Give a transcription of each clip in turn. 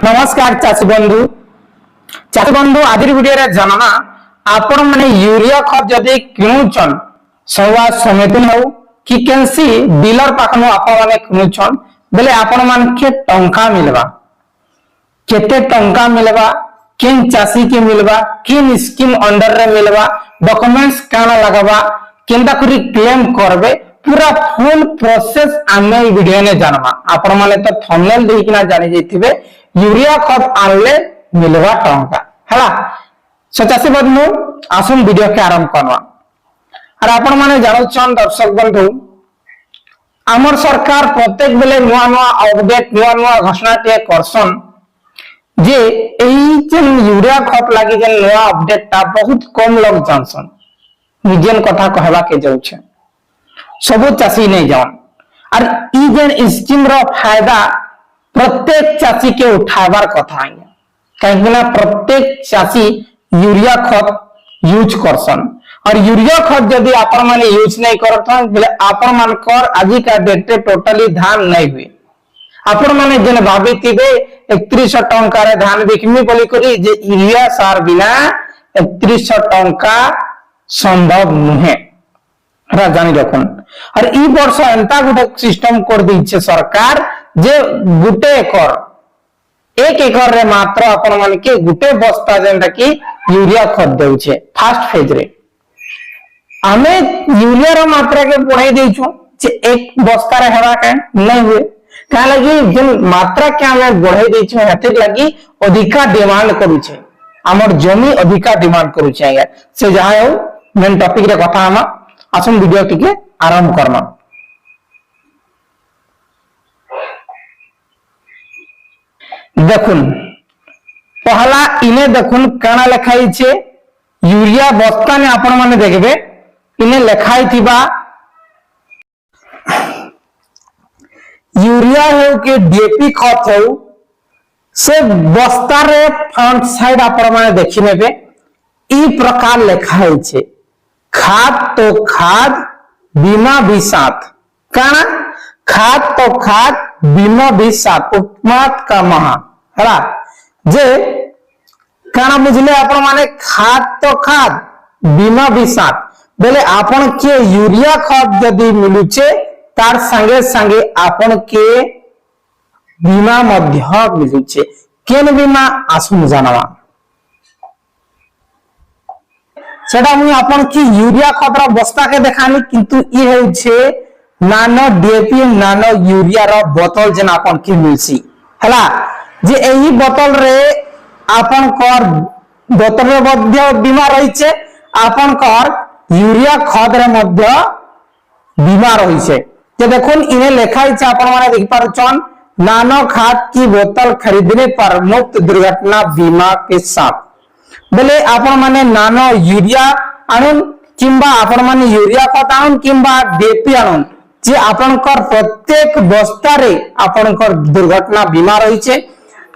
नमस्कार चाषी बंधु आज वीडियो रे जानना आपण माने यूरिया खत जदि किणुचन सवा समिति हो कि केनसी डीलर पाखनु आपण माने किणुचन बेले आपण मान के टंका मिलबा केते टंका मिलबा किन चाषी के मिलबा किन स्कीम अंडर रे मिलबा डॉक्यूमेंट्स काना लगबा केंदा करी क्लेम करबे पूरा फुल प्रोसेस आमे वीडियो ने जानबा आपण माने तो थंबनेल देखिना जानि जैथिबे यूरिया खत आनले मिलवा टंका हला सचासी बंधु आसुन वीडियो के आरंभ करवा और आपण माने जानुछन दर्शक बंधु हमर सरकार प्रत्येक बेले नुआ नुआ अपडेट नुआ नुआ घोषणा टे करसन जे एई जे यूरिया खत लागि जे नुआ अपडेट ता बहुत कम लोग जानसन निजन कथा कहबा के जाउछे सब चाषी नहीं जान और ई जे स्कीम रो फायदा प्रत्येक चाषी के उठावर कथा कहीं प्रत्येक चाषी यूरिया खत यूज करसन और यूरिया खत जदि आपण माने यूज नहीं करथन बोले आपण मानकर आज का डेट टोटली धान नहीं हुए आपण माने जन भाबिथिबे 3100 टंका रे धान बिकमी बोली करी जे यूरिया सार बिना 3100 टंका संभव नुहे रा जानि रखन और ई वर्ष एंता गुटे सिस्टम कर दी सरकार जे गुटे एक एकर रे मात्र आपण मान के गुटे बस्ता जेंटा कि यूरिया खत देउछे फर्स्ट फेज रे हमें यूरिया रो मात्रा के बढ़ाई देछु जे एक बस्ता रे हेबा के नहीं हुए का लगी जे मात्रा के हमें बढ़ाई देछु हेते लगी अधिका डिमांड करू छे हमर जमी अधिका डिमांड करू छे यार से जहां हो मेन टॉपिक रे कथा हम आसुन वीडियो टिके आरंभ करना देखुन पहला इने देखुन काना लिखाई छे यूरिया बस्ता ने आपण माने देखबे इने लिखाई थिबा यूरिया हो के डीएपी खत हो से बस्ता रे फ्रंट साइड आपण माने देखि नेबे ई प्रकार लिखाई छे खाद तो खाद बीमा भी साथ काना खाद तो खाद बीमा भी साथ उपमात का महा हला जे काना बुझले आपण माने खाद तो खाद बीमा भी साथ बोले आपण के यूरिया खत जदी मिलुचे तार संगे संगे आपण के बीमा मध्य मिलुचे केन बीमा आसुन जानवा सेटा मुई आपण की यूरिया खतरा बस्ता के देखानी किंतु ई हे छे नानो डीएपी नानो यूरिया रो बोतल जन आपण की मिलसी हला जे एही बोतल रे आपण कर बोतल रे मध्य बीमा रही छे आपण कर यूरिया खत रे मध्य बीमा रही छे जे देखुन इने लिखाई छे आपण माने देख पारछन नानो खाद की बोतल खरीदने पर मुफ्त दुर्घटना बीमा के साथ बोले आपण माने नानो यूरिया आनुन किंबा आपण माने यूरिया खत आनुन किंबा डीएपी आनुन जे आपनकर प्रत्येक बस्ता रे आपनकर दुर्घटना बीमा रही छे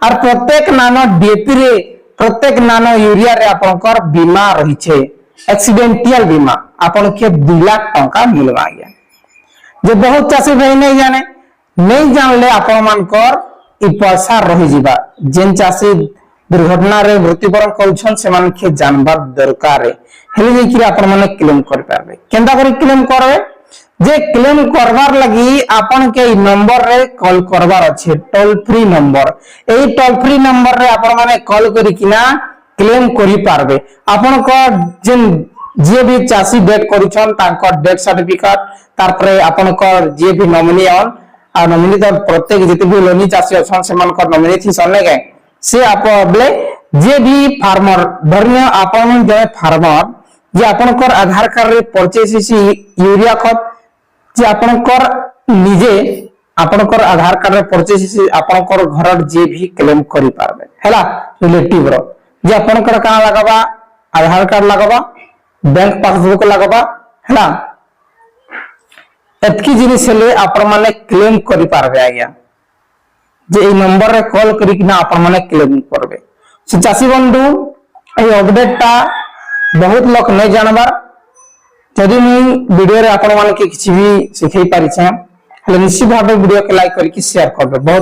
और प्रत्येक नानो डीएपी रे प्रत्येक नानो यूरिया रे आपनकर बीमा रही छे एक्सीडेंटल बीमा आपन के 2 लाख टंका मिलवा गया जे बहुत चाषी भाई नहीं जानले आपण मानकर ई पैसा रही जिबा जेन चाषी दुर्घटना रे मृत्युवरण करूछन से मान के जानबार दरकार है हेले जे कि आपण माने क्लेम कर पाबे केंदा करी क्लेम करबे जे क्लेम करबार लगी आपन के नंबर रे कॉल करबार अछि टोल फ्री नंबर एई टोल फ्री नंबर रे आपण माने कॉल करी किना क्लेम करि पारबे आपन को जेन जे भी चासी डेट करूछन तांकर डेथ सर्टिफिकेट तार परे आपन को जे भी नॉमिनी ऑन आ नॉमिनी तो प्रत्येक जति भी लोनी चासी अछन से मान को नॉमिनी थी सने के से आप बोले जे भी फार्मर धरने आपन जे फार्मर जे आपन को आधार कार्ड रे परचेस यूरिया खत जे आपन को निजे आपन को आधार कार्ड रे परचेस आपन को घर जे भी क्लेम करि पारबे हैला रिलेटिव रो जे आपन को का लगबा आधार कार्ड लगबा बैंक पासबुक लगबा हैला एतकी जिनिस ले आपन माने क्लेम करि पारबे आज्ञा जे ई नंबर रे कॉल करी कि ना आपन माने क्लेम करबे से चासी बंधु ए अपडेट ता बहुत लोग नहीं जानबार जदि मुई वीडियो रे आपन माने के किछि भी सिखै पारि छै हले निश्चित भाबे वीडियो के लाइक करी कि शेयर करबे। बहुत